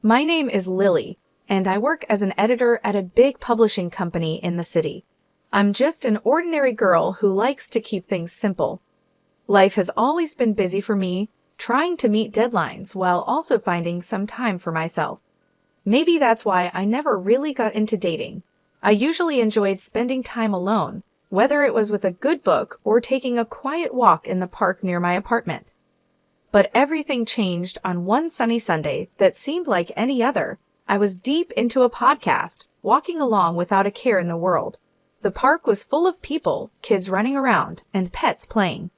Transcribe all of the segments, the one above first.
My name is Lily, and I work as an editor at a big publishing company in the city. I'm just an ordinary girl who likes to keep things simple. Life has always been busy for me, trying to meet deadlines while also finding some time for myself. Maybe that's why I never really got into dating. I usually enjoyed spending time alone, whether it was with a good book or taking a quiet walk in the park near my apartment. But everything changed on one sunny Sunday that seemed like any other. I was deep into a podcast, walking along without a care in the world. The park was full of people, kids running around, and pets playing.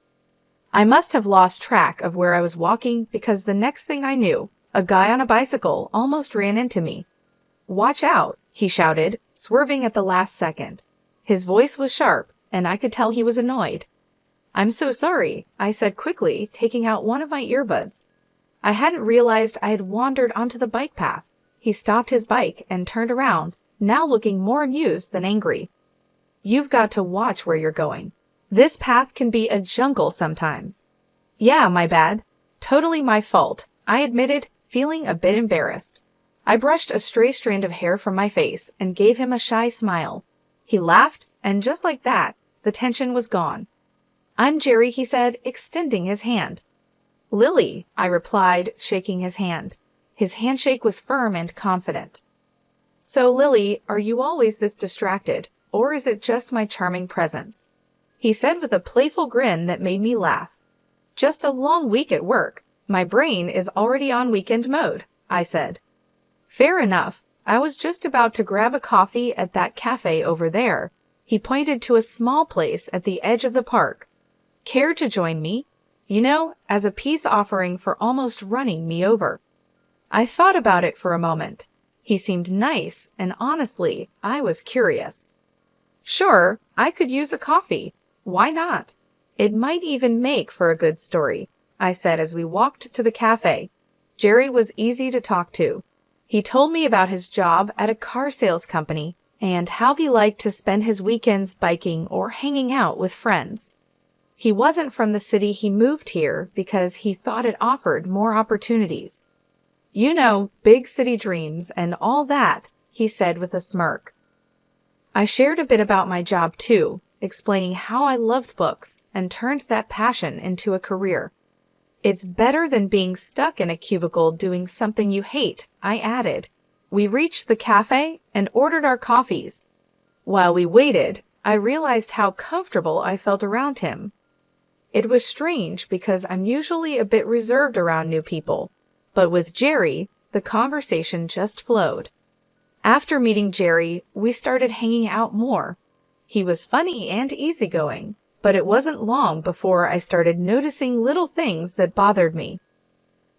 I must have lost track of where I was walking because the next thing I knew, a guy on a bicycle almost ran into me. "Watch out," he shouted, swerving at the last second. His voice was sharp, and I could tell he was annoyed. "I'm so sorry," I said quickly, taking out one of my earbuds. I hadn't realized I had wandered onto the bike path. He stopped his bike and turned around, now looking more amused than angry. "You've got to watch where you're going. This path can be a jungle sometimes." "Yeah, my bad. Totally my fault," I admitted, feeling a bit embarrassed. I brushed a stray strand of hair from my face and gave him a shy smile. He laughed, and just like that, the tension was gone. "I'm Jerry," he said, extending his hand. "Lily," I replied, shaking his hand. His handshake was firm and confident. "So, Lily, are you always this distracted, or is it just my charming presence?" he said with a playful grin that made me laugh. "Just a long week at work. My brain is already on weekend mode," I said. "Fair enough. I was just about to grab a coffee at that cafe over there." He pointed to a small place at the edge of the park. "Care to join me? You know, as a peace offering for almost running me over." I thought about it for a moment. He seemed nice, and honestly, I was curious. Sure, I could use a coffee. Why not? It might even make for a good story, I said as we walked to the cafe. Jerry was easy to talk to. He told me about his job at a car sales company and how he liked to spend his weekends biking or hanging out with friends. He wasn't from the city. He moved here because he thought it offered more opportunities. "You know, big city dreams and all that," he said with a smirk. I shared a bit about my job too, explaining how I loved books and turned that passion into a career. "It's better than being stuck in a cubicle doing something you hate," I added. We reached the cafe and ordered our coffees. While we waited, I realized how comfortable I felt around him. It was strange because I'm usually a bit reserved around new people, but with Jerry, the conversation just flowed. After meeting Jerry, we started hanging out more. He was funny and easygoing, but it wasn't long before I started noticing little things that bothered me.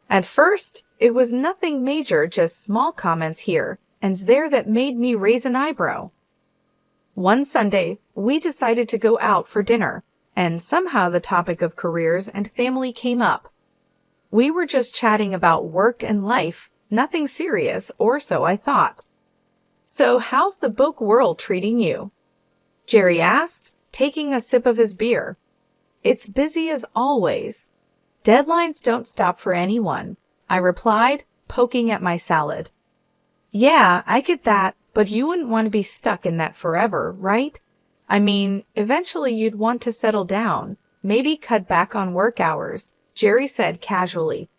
At first, it was nothing major, just small comments here and there that made me raise an eyebrow. One Sunday, we decided to go out for dinner, and somehow the topic of careers and family came up. We were just chatting about work and life, nothing serious, or so I thought. "So how's the book world treating you?" Jerry asked, taking a sip of his beer. "It's busy as always. Deadlines don't stop for anyone," I replied, poking at my salad. "Yeah, I get that, but you wouldn't want to be stuck in that forever, right? I mean, eventually you'd want to settle down, maybe cut back on work hours," Jerry said casually.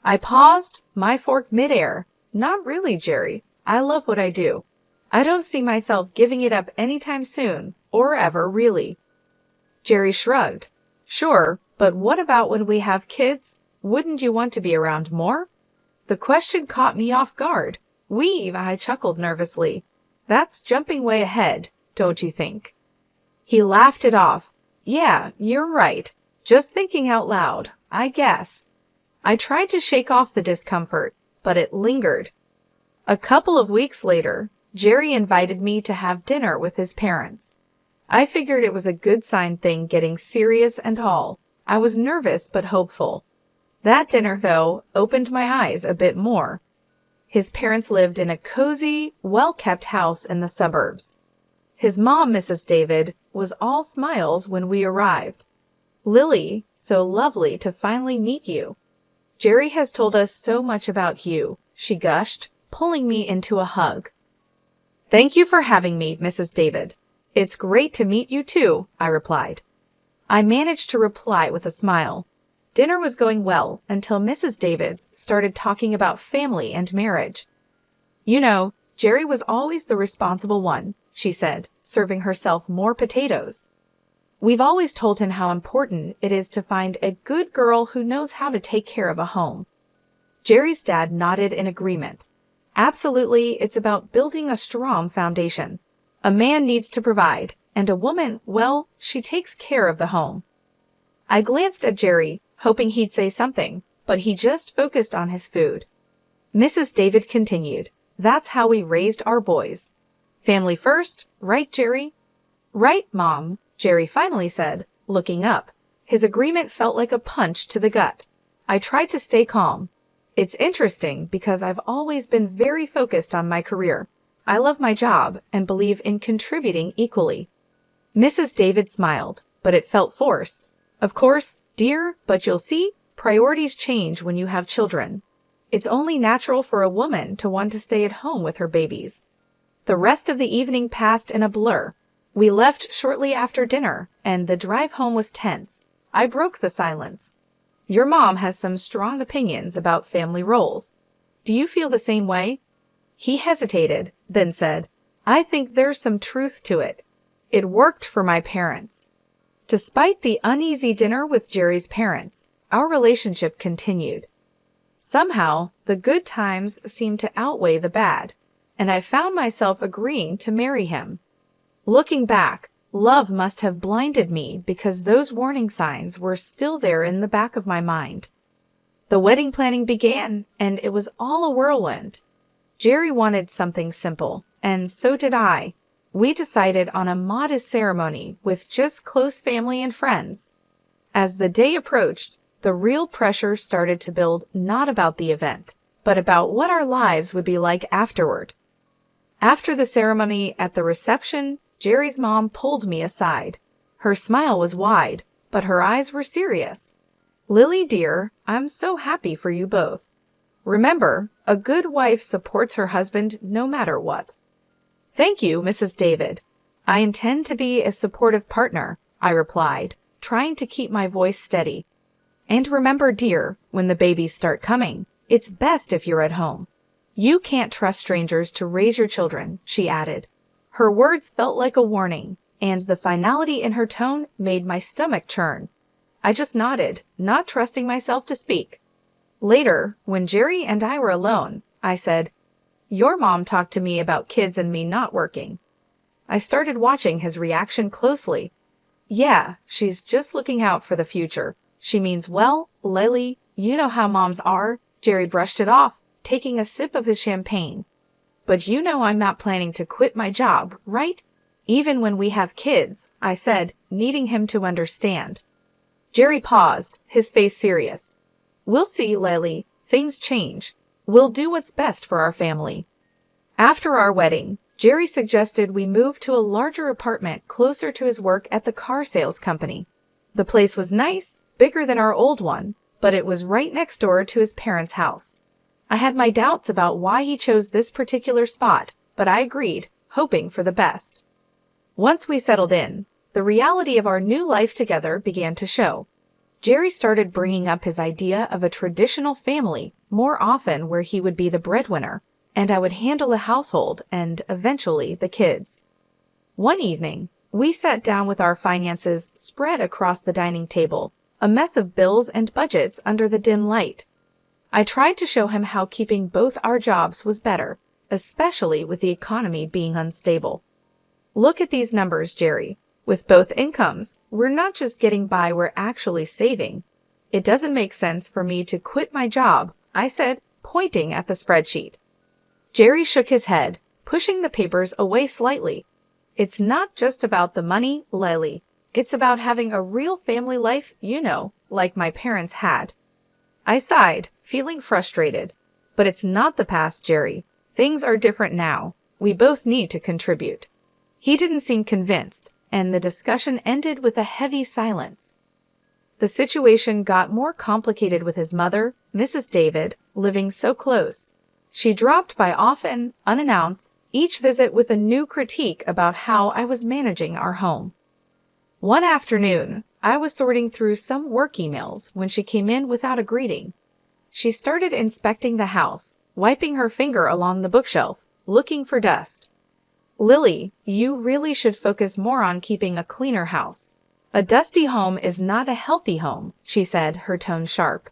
I paused, my fork midair. "Not really, Jerry. I love what I do. I don't see myself giving it up anytime soon, or ever, really." Jerry shrugged. "Sure, but what about when we have kids? Wouldn't you want to be around more?" The question caught me off guard. I chuckled nervously. "That's jumping way ahead, don't you think?" He laughed it off. "Yeah, you're right. Just thinking out loud, I guess." I tried to shake off the discomfort, but it lingered. A couple of weeks later, Jerry invited me to have dinner with his parents. I figured it was a good sign, thing getting serious and all. I was nervous but hopeful. That dinner, though, opened my eyes a bit more. His parents lived in a cozy, well-kept house in the suburbs. His mom, Mrs. David, was all smiles when we arrived. "Lily, so lovely to finally meet you. Jerry has told us so much about you, she gushed, pulling me into a hug. "Thank you for having me, Mrs. David. It's great to meet you too," I replied. I managed to reply with a smile. Dinner was going well until Mrs. Davids started talking about family and marriage. "You know, Jerry was always the responsible one," she said, serving herself more potatoes. "We've always told him how important it is to find a good girl who knows how to take care of a home." Jerry's dad nodded in agreement. "Absolutely, it's about building a strong foundation. A man needs to provide, and a woman, well, she takes care of the home." I glanced at Jerry, hoping he'd say something, but he just focused on his food. Mrs. David continued, "That's how we raised our boys. Family first, right, Jerry?" "Right, Mom," Jerry finally said, looking up. His agreement felt like a punch to the gut. I tried to stay calm. "It's interesting because I've always been very focused on my career. I love my job and believe in contributing equally." Mrs. David smiled, but it felt forced. "Of course, dear, but you'll see, priorities change when you have children. It's only natural for a woman to want to stay at home with her babies." The rest of the evening passed in a blur. We left shortly after dinner, and the drive home was tense. I broke the silence. "Your mom has some strong opinions about family roles. Do you feel the same way?" He hesitated, then said, "I think there's some truth to it. It worked for my parents." Despite the uneasy dinner with Jerry's parents, our relationship continued. Somehow, the good times seemed to outweigh the bad, and I found myself agreeing to marry him. Looking back, love must have blinded me because those warning signs were still there in the back of my mind. The wedding planning began, and it was all a whirlwind. Jerry wanted something simple, and so did I. We decided on a modest ceremony with just close family and friends. As the day approached, the real pressure started to build, not about the event, but about what our lives would be like afterward. After the ceremony at the reception, Jerry's mom pulled me aside. Her smile was wide, but her eyes were serious. "Lily, dear, I'm so happy for you both. Remember, a good wife supports her husband no matter what." "Thank you, Mrs. David. I intend to be a supportive partner," I replied, trying to keep my voice steady. "And remember, dear, when the babies start coming, it's best if you're at home. You can't trust strangers to raise your children," she added. Her words felt like a warning, and the finality in her tone made my stomach churn. I just nodded, not trusting myself to speak. Later, when Jerry and I were alone, I said, "Your mom talked to me about kids and me not working." I started watching his reaction closely. "Yeah, she's just looking out for the future. She means well, Lily, you know how moms are." Jerry brushed it off, taking a sip of his champagne. "But you know I'm not planning to quit my job, right? Even when we have kids," I said, needing him to understand. Jerry paused, his face serious. "We'll see, Lily. Things change. We'll do what's best for our family." After our wedding, Jerry suggested we move to a larger apartment closer to his work at the car sales company. The place was nice, bigger than our old one, but it was right next door to his parents' house. I had my doubts about why he chose this particular spot, but I agreed, hoping for the best. Once we settled in, the reality of our new life together began to show. Jerry started bringing up his idea of a traditional family more often, where he would be the breadwinner, and I would handle the household and, eventually, the kids. One evening, we sat down with our finances spread across the dining table, a mess of bills and budgets under the dim light. I tried to show him how keeping both our jobs was better, especially with the economy being unstable. "Look at these numbers, Jerry. With both incomes, we're not just getting by, we're actually saving. It doesn't make sense for me to quit my job," I said, pointing at the spreadsheet. Jerry shook his head, pushing the papers away slightly. "It's not just about the money, Lily. It's about having a real family life, you know, like my parents had." I sighed, feeling frustrated. "But it's not the past, Jerry. Things are different now. We both need to contribute." He didn't seem convinced, and the discussion ended with a heavy silence. The situation got more complicated with his mother, Mrs. David, living so close. She dropped by often, unannounced, each visit with a new critique about how I was managing our home. One afternoon, I was sorting through some work emails when she came in without a greeting. She started inspecting the house, wiping her finger along the bookshelf, looking for dust. "Lily, you really should focus more on keeping a cleaner house. A dusty home is not a healthy home," she said, her tone sharp.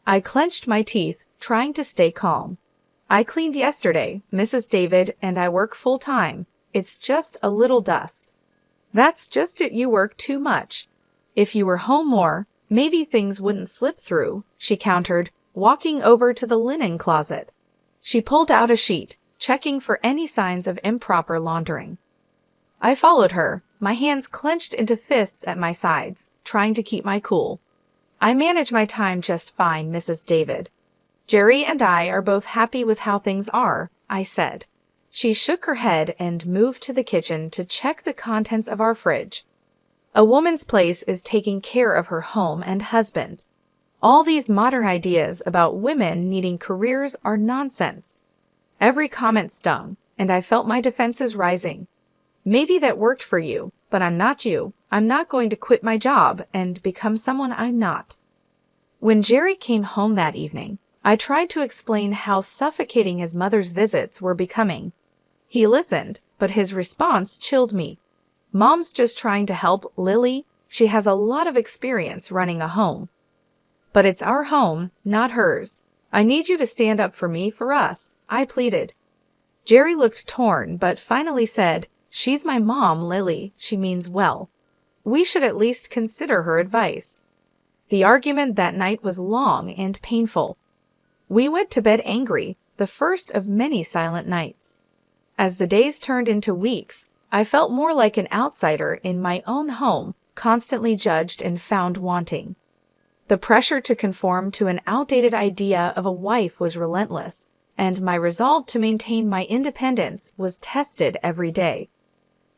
I clenched my teeth, trying to stay calm. "I cleaned yesterday, Mrs. David, and I work full-time. It's just a little dust." "That's just it, you work too much. If you were home more, maybe things wouldn't slip through," she countered, walking over to the linen closet. She pulled out a sheet, checking for any signs of improper laundering. I followed her, my hands clenched into fists at my sides, trying to keep my cool. "I manage my time just fine, Mrs. David. Jerry and I are both happy with how things are," I said. She shook her head and moved to the kitchen to check the contents of our fridge. "A woman's place is taking care of her home and husband. All these modern ideas about women needing careers are nonsense." Every comment stung, and I felt my defenses rising. "Maybe that worked for you, but I'm not you. I'm not going to quit my job and become someone I'm not." When Jerry came home that evening, I tried to explain how suffocating his mother's visits were becoming. He listened, but his response chilled me. "Mom's just trying to help, Lily. She has a lot of experience running a home." "But it's our home, not hers. I need you to stand up for me, for us," I pleaded. Jerry looked torn, but finally said, "She's my mom, Lily. She means well. We should at least consider her advice." The argument that night was long and painful. We went to bed angry, the first of many silent nights. As the days turned into weeks, I felt more like an outsider in my own home, constantly judged and found wanting. The pressure to conform to an outdated idea of a wife was relentless, and my resolve to maintain my independence was tested every day.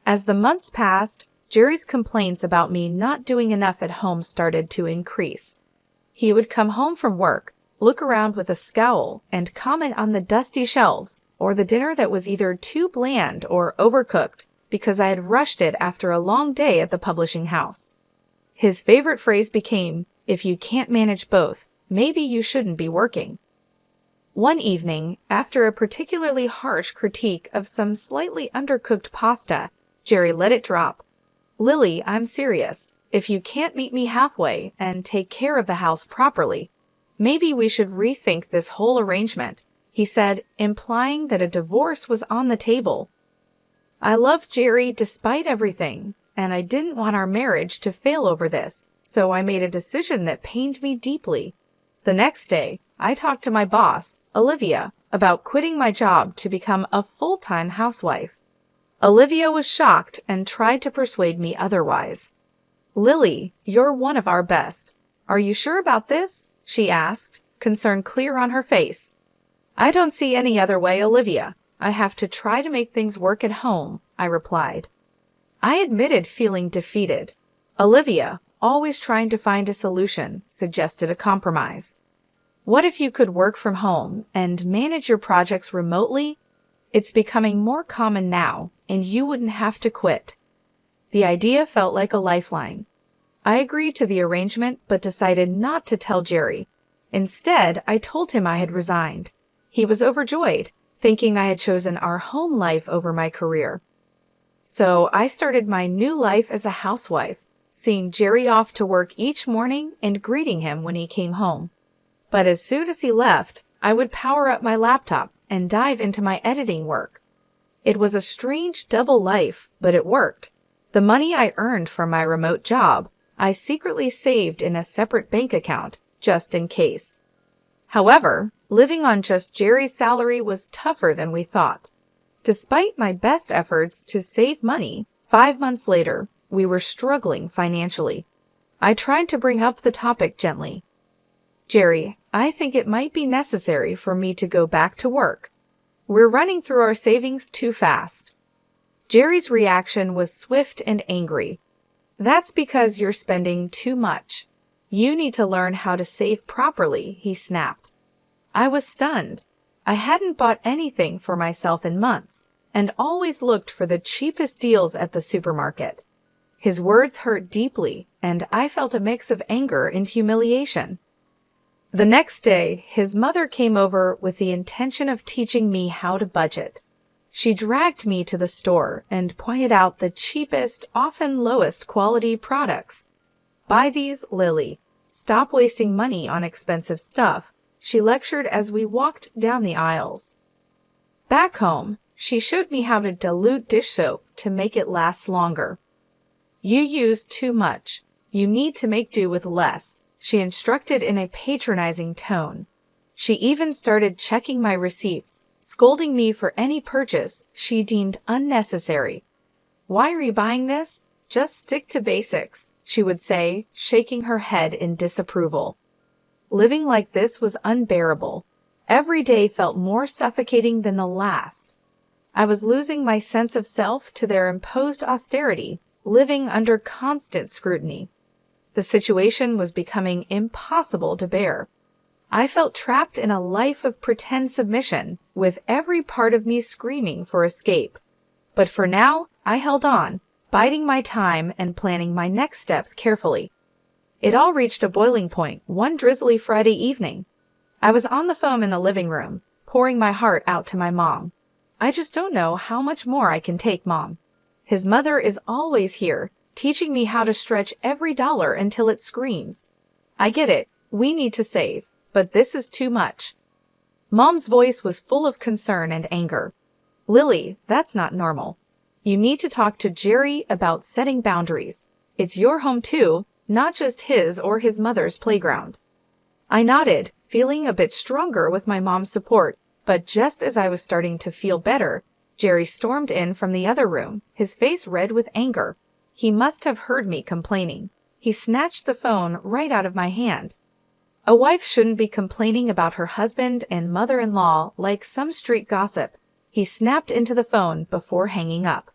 As the months passed, Jerry's complaints about me not doing enough at home started to increase. He would come home from work, look around with a scowl, and comment on the dusty shelves or the dinner that was either too bland or overcooked because I had rushed it after a long day at the publishing house. His favorite phrase became, "If you can't manage both, maybe you shouldn't be working." One evening, after a particularly harsh critique of some slightly undercooked pasta, Jerry let it drop. "Lily, I'm serious. If you can't meet me halfway and take care of the house properly, maybe we should rethink this whole arrangement," he said, implying that a divorce was on the table. I loved Jerry despite everything, and I didn't want our marriage to fail over this, so I made a decision that pained me deeply. The next day, I talked to my boss, Olivia, about quitting my job to become a full-time housewife. Olivia was shocked and tried to persuade me otherwise. "Lily, you're one of our best. Are you sure about this?" she asked, concern clear on her face. "I don't see any other way, Olivia. I have to try to make things work at home," I replied. I admitted feeling defeated. Olivia, always trying to find a solution, suggested a compromise. "What if you could work from home and manage your projects remotely? It's becoming more common now, and you wouldn't have to quit." The idea felt like a lifeline. I agreed to the arrangement but decided not to tell Jerry. Instead, I told him I had resigned. He was overjoyed, thinking I had chosen our home life over my career. So I started my new life as a housewife, seeing Jerry off to work each morning and greeting him when he came home. But as soon as he left, I would power up my laptop and dive into my editing work. It was a strange double life, but it worked. The money I earned from my remote job, I secretly saved in a separate bank account, just in case. However, living on just Jerry's salary was tougher than we thought. Despite my best efforts to save money, 5 months later, we were struggling financially. I tried to bring up the topic gently. "Jerry, I think it might be necessary for me to go back to work. We're running through our savings too fast." Jerry's reaction was swift and angry. "That's because you're spending too much. You need to learn how to save properly," he snapped. I was stunned. I hadn't bought anything for myself in months, and always looked for the cheapest deals at the supermarket. His words hurt deeply, and I felt a mix of anger and humiliation. The next day, his mother came over with the intention of teaching me how to budget. She dragged me to the store and pointed out the cheapest, often lowest quality products. "Buy these, Lily. Stop wasting money on expensive stuff," she lectured as we walked down the aisles. Back home, she showed me how to dilute dish soap to make it last longer. "You use too much. You need to make do with less," she instructed in a patronizing tone. She even started checking my receipts, scolding me for any purchase she deemed unnecessary. "Why are you buying this? Just stick to basics," she would say, shaking her head in disapproval. Living like this was unbearable. Every day felt more suffocating than the last. I was losing my sense of self to their imposed austerity, living under constant scrutiny. The situation was becoming impossible to bear. I felt trapped in a life of pretend submission, with every part of me screaming for escape. But for now, I held on, biding my time and planning my next steps carefully. It all reached a boiling point one drizzly Friday evening. I was on the phone in the living room, pouring my heart out to my mom. "I just don't know how much more I can take, Mom. His mother is always here, teaching me how to stretch every dollar until it screams. I get it, we need to save, but this is too much." Mom's voice was full of concern and anger. "Lily, that's not normal. You need to talk to Jerry about setting boundaries. It's your home too, not just his or his mother's playground." I nodded, feeling a bit stronger with my mom's support, but just as I was starting to feel better, Jerry stormed in from the other room, his face red with anger. He must have heard me complaining. He snatched the phone right out of my hand. A wife shouldn't be complaining about her husband and mother-in-law like some street gossip. He snapped into the phone before hanging up.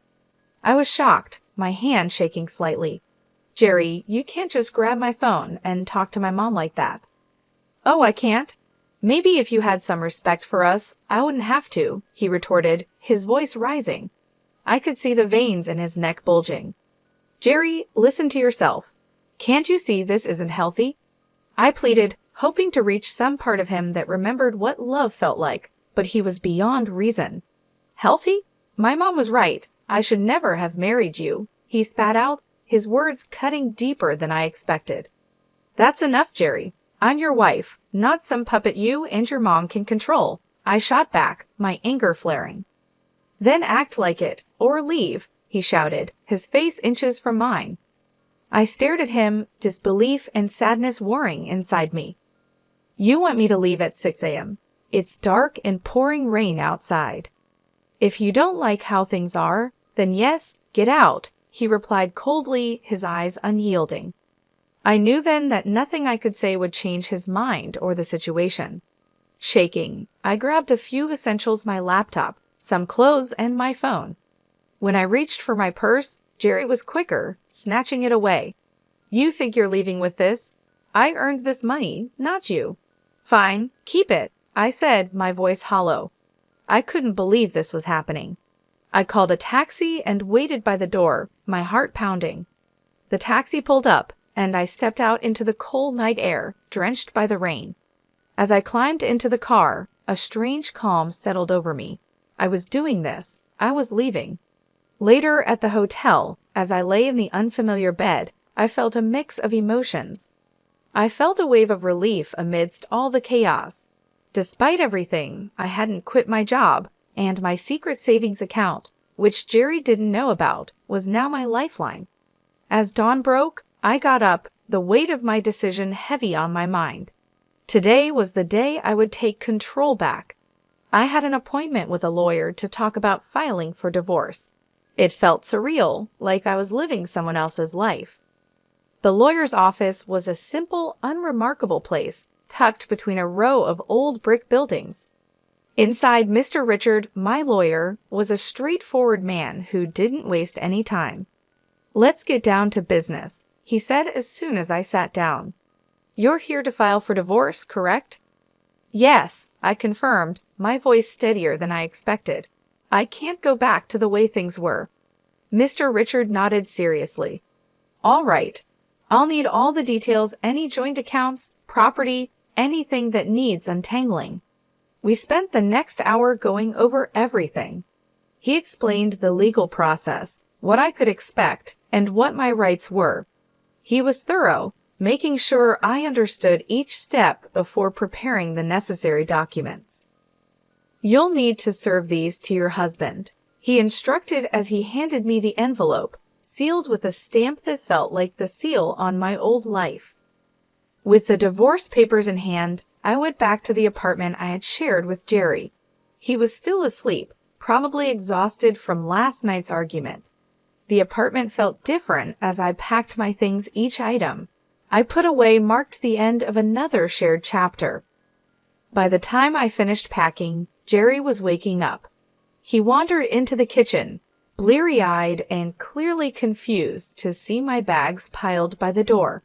I was shocked, my hand shaking slightly. "Jerry, you can't just grab my phone and talk to my mom like that." "Oh, I can't? Maybe if you had some respect for us, I wouldn't have to," he retorted, his voice rising. I could see the veins in his neck bulging. "Jerry, listen to yourself. Can't you see this isn't healthy?" I pleaded, hoping to reach some part of him that remembered what love felt like, but he was beyond reason. "Healthy? My mom was right. I should never have married you," he spat out, his words cutting deeper than I expected. "That's enough, Jerry. I'm your wife, not some puppet you and your mom can control," I shot back, my anger flaring. "Then act like it, or leave," he shouted, his face inches from mine. I stared at him, disbelief and sadness warring inside me. "You want me to leave at 6 a.m. It's dark and pouring rain outside." "If you don't like how things are, then yes, get out," he replied coldly, his eyes unyielding. I knew then that nothing I could say would change his mind or the situation. Shaking, I grabbed a few essentials, my laptop, some clothes, and my phone. When I reached for my purse, Jerry was quicker, snatching it away. "You think you're leaving with this? I earned this money, not you." "Fine, keep it," I said, my voice hollow. I couldn't believe this was happening. I called a taxi and waited by the door, my heart pounding. The taxi pulled up, and I stepped out into the cold night air, drenched by the rain. As I climbed into the car, a strange calm settled over me. I was doing this. I was leaving. Later at the hotel, as I lay in the unfamiliar bed, I felt a mix of emotions. I felt a wave of relief amidst all the chaos. Despite everything, I hadn't quit my job, and my secret savings account, which Jerry didn't know about, was now my lifeline. As dawn broke, I got up, the weight of my decision heavy on my mind. Today was the day I would take control back. I had an appointment with a lawyer to talk about filing for divorce. It felt surreal, like I was living someone else's life. The lawyer's office was a simple, unremarkable place, tucked between a row of old brick buildings. Inside, Mr. Richard, my lawyer, was a straightforward man who didn't waste any time. "Let's get down to business," he said as soon as I sat down. "You're here to file for divorce, correct?" Yes, I confirmed, my voice steadier than I expected. I can't go back to the way things were. Mr. Richard nodded seriously. All right. I'll need all the details, any joint accounts, property, anything that needs untangling. We spent the next hour going over everything. He explained the legal process, what I could expect, and what my rights were. He was thorough, making sure I understood each step before preparing the necessary documents. You'll need to serve these to your husband, he instructed as he handed me the envelope, sealed with a stamp that felt like the seal on my old life. With the divorce papers in hand, I went back to the apartment I had shared with Jerry. He was still asleep, probably exhausted from last night's argument. The apartment felt different as I packed my things each item I put away marked the end of another shared chapter. By the time I finished packing, Jerry was waking up. He wandered into the kitchen, bleary-eyed and clearly confused to see my bags piled by the door.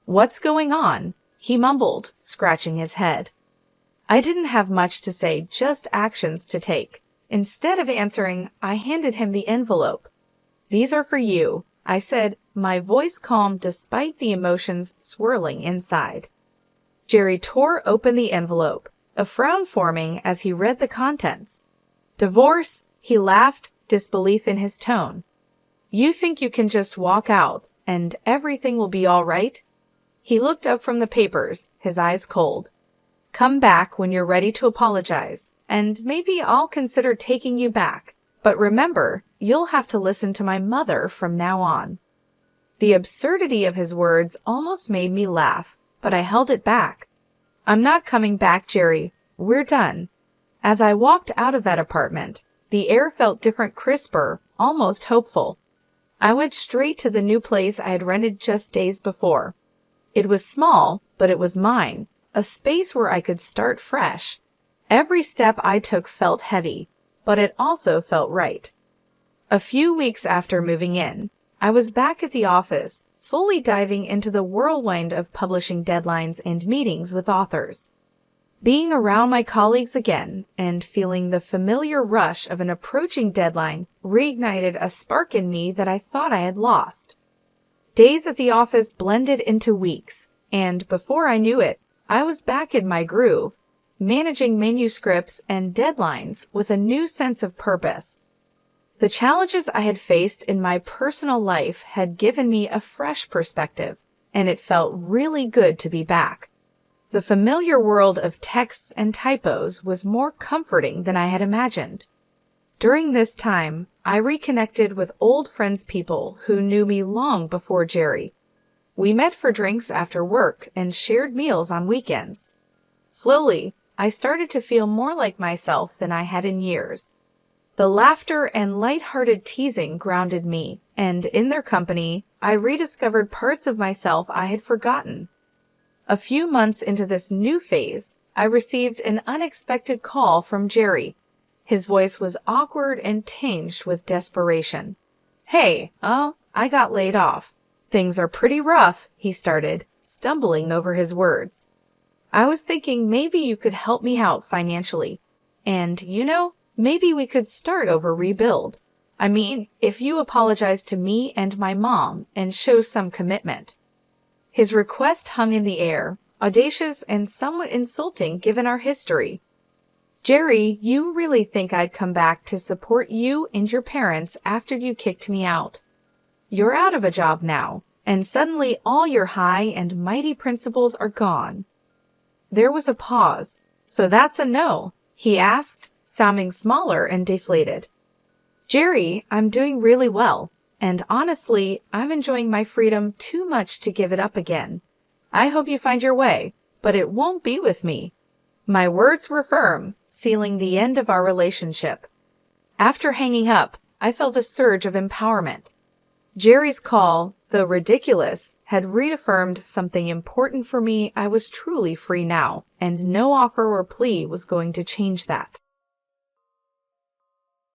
What's going on? He mumbled, scratching his head. I didn't have much to say, just actions to take. Instead of answering, I handed him the envelope. These are for you, I said, my voice calm despite the emotions swirling inside. Jerry tore open the envelope, a frown forming as he read the contents. Divorce, he laughed, disbelief in his tone. You think you can just walk out, and everything will be all right? He looked up from the papers, his eyes cold. Come back when you're ready to apologize, and maybe I'll consider taking you back. But remember, you'll have to listen to my mother from now on. The absurdity of his words almost made me laugh, but I held it back. I'm not coming back, Jerry. We're done. As I walked out of that apartment, the air felt different, crisper, almost hopeful. I went straight to the new place I had rented just days before. It was small, but it was mine, a space where I could start fresh. Every step I took felt heavy, but it also felt right. A few weeks after moving in, I was back at the office, fully diving into the whirlwind of publishing deadlines and meetings with authors. Being around my colleagues again and feeling the familiar rush of an approaching deadline reignited a spark in me that I thought I had lost. Days at the office blended into weeks, and before I knew it, I was back in my groove, managing manuscripts and deadlines with a new sense of purpose. The challenges I had faced in my personal life had given me a fresh perspective, and it felt really good to be back. The familiar world of texts and typos was more comforting than I had imagined. During this time, I reconnected with old friends, people who knew me long before Jerry. We met for drinks after work and shared meals on weekends. Slowly, I started to feel more like myself than I had in years. The laughter and light-hearted teasing grounded me, and in their company, I rediscovered parts of myself I had forgotten. A few months into this new phase, I received an unexpected call from Jerry. His voice was awkward and tinged with desperation. Hey, I got laid off. Things are pretty rough, he started, stumbling over his words. I was thinking maybe you could help me out financially. And, maybe we could start over, rebuild. I mean, if you apologize to me and my mom and show some commitment. His request hung in the air, audacious and somewhat insulting given our history. Jerry, you really think I'd come back to support you and your parents after you kicked me out? You're out of a job now, and suddenly all your high and mighty principles are gone. There was a pause. So that's a no, he asked, sounding smaller and deflated. Jerry, I'm doing really well, and honestly, I'm enjoying my freedom too much to give it up again. I hope you find your way, but it won't be with me. My words were firm, sealing the end of our relationship. After hanging up, I felt a surge of empowerment. Jerry's call, though ridiculous, had reaffirmed something important for me. I was truly free now, and no offer or plea was going to change that.